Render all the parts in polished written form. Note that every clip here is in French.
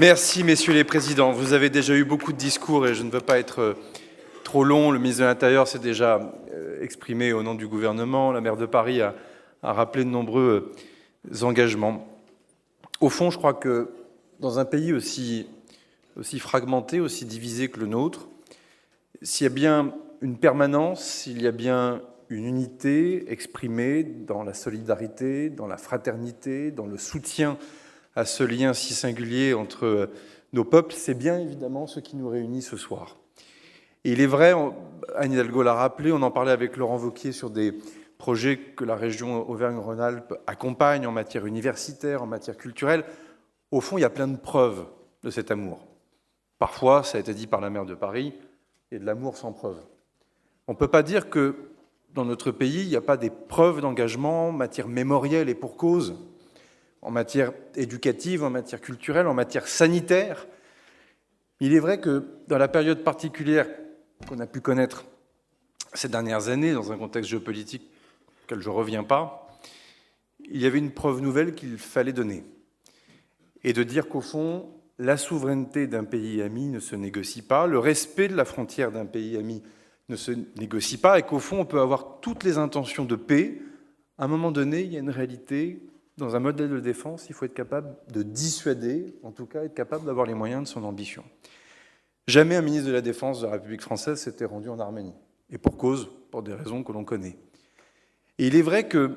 Merci, messieurs les présidents. Vous avez déjà eu beaucoup de discours et je ne veux pas être trop long. Le ministre de l'Intérieur s'est déjà exprimé au nom du gouvernement. La maire de Paris a rappelé de nombreux engagements. Au fond, je crois que dans un pays aussi fragmenté, aussi divisé que le nôtre, s'il y a bien une permanence, s'il y a bien une unité exprimée dans la solidarité, dans la fraternité, dans le soutien à ce lien si singulier entre nos peuples, c'est bien évidemment ce qui nous réunit ce soir. Et il est vrai, Anne Hidalgo l'a rappelé, on en parlait avec Laurent Wauquiez sur des projets que la région Auvergne-Rhône-Alpes accompagne en matière universitaire, en matière culturelle. Au fond, il y a plein de preuves de cet amour. Parfois, ça a été dit par la maire de Paris, il y a de l'amour sans preuve. On ne peut pas dire que dans notre pays, il n'y a pas des preuves d'engagement en matière mémorielle et pour cause, en matière éducative, en matière culturelle, en matière sanitaire. Il est vrai que dans la période particulière qu'on a pu connaître ces dernières années, dans un contexte géopolitique auquel je ne reviens pas, il y avait une preuve nouvelle qu'il fallait donner. Et de dire qu'au fond, la souveraineté d'un pays ami ne se négocie pas, le respect de la frontière d'un pays ami ne se négocie pas, et qu'au fond, on peut avoir toutes les intentions de paix. À un moment donné, il y a une réalité. Dans un modèle de défense, il faut être capable de dissuader, en tout cas être capable d'avoir les moyens de son ambition. Jamais un ministre de la Défense de la République française s'était rendu en Arménie. Et pour cause, pour des raisons que l'on connaît. Et il est vrai que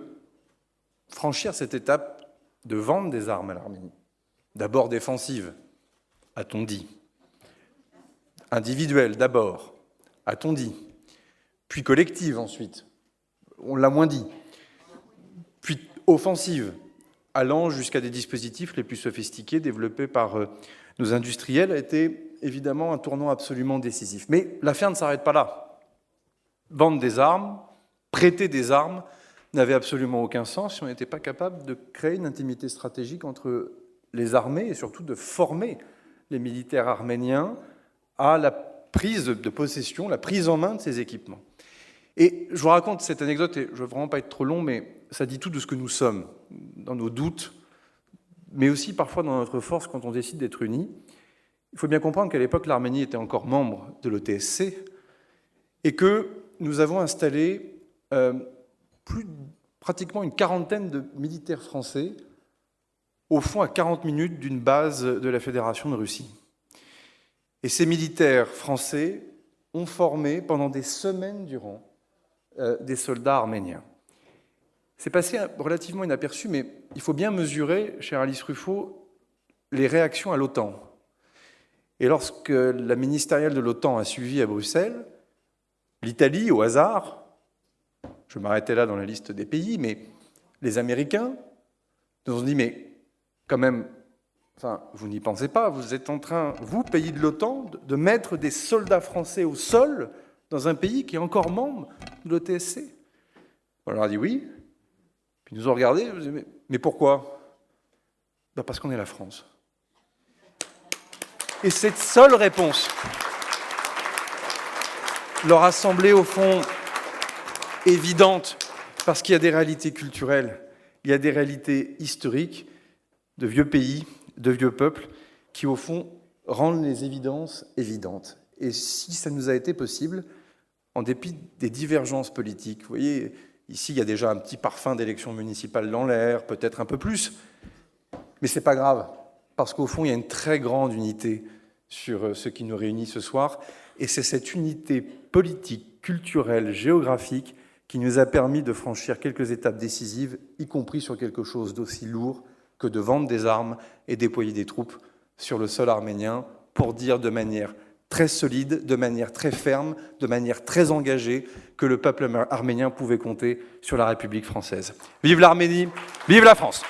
franchir cette étape de vendre des armes à l'Arménie, d'abord défensive, a-t-on dit, individuelle d'abord, a-t-on dit, puis collective ensuite, on l'a moins dit, puis offensive, allant jusqu'à des dispositifs les plus sophistiqués développés par nos industriels, a été évidemment un tournant absolument décisif. Mais l'affaire ne s'arrête pas là. Vendre des armes, prêter des armes, n'avait absolument aucun sens si on n'était pas capable de créer une intimité stratégique entre les armées et surtout de former les militaires arméniens à la prise de possession, la prise en main de ces équipements. Et je vous raconte cette anecdote, et je ne veux vraiment pas être trop long, mais ça dit tout de ce que nous sommes, dans nos doutes, mais aussi parfois dans notre force quand on décide d'être unis. Il faut bien comprendre qu'à l'époque, l'Arménie était encore membre de l'OTSC et que nous avons installé pratiquement une quarantaine de militaires français, au fond à 40 minutes d'une base de la Fédération de Russie. Et ces militaires français ont formé pendant des semaines durant des soldats arméniens. C'est passé relativement inaperçu, mais il faut bien mesurer, chère Alice Ruffo, les réactions à l'OTAN. Et lorsque la ministérielle de l'OTAN a suivi à Bruxelles, l'Italie, au hasard, je m'arrêtais là dans la liste des pays, mais les Américains nous ont dit, mais quand même, enfin, vous n'y pensez pas, vous êtes en train, vous, pays de l'OTAN, de mettre des soldats français au sol dans un pays qui est encore membre de l'OTSC. On leur a dit oui, puis ils nous ont regardés, mais pourquoi ? Ben parce qu'on est la France. Et cette seule réponse leur a semblé au fond évidente, parce qu'il y a des réalités culturelles, il y a des réalités historiques de vieux pays, de vieux peuples, qui au fond rendent les évidences évidentes. Et si ça nous a été possible, en dépit des divergences politiques, vous voyez, ici il y a déjà un petit parfum d'élection municipale dans l'air, peut-être un peu plus, mais c'est pas grave, parce qu'au fond il y a une très grande unité sur ce qui nous réunit ce soir, et c'est cette unité politique, culturelle, géographique qui nous a permis de franchir quelques étapes décisives, y compris sur quelque chose d'aussi lourd que de vendre des armes et déployer des troupes sur le sol arménien pour dire de manière très solide, de manière très ferme, de manière très engagée que le peuple arménien pouvait compter sur la République française. Vive l'Arménie, vive la France!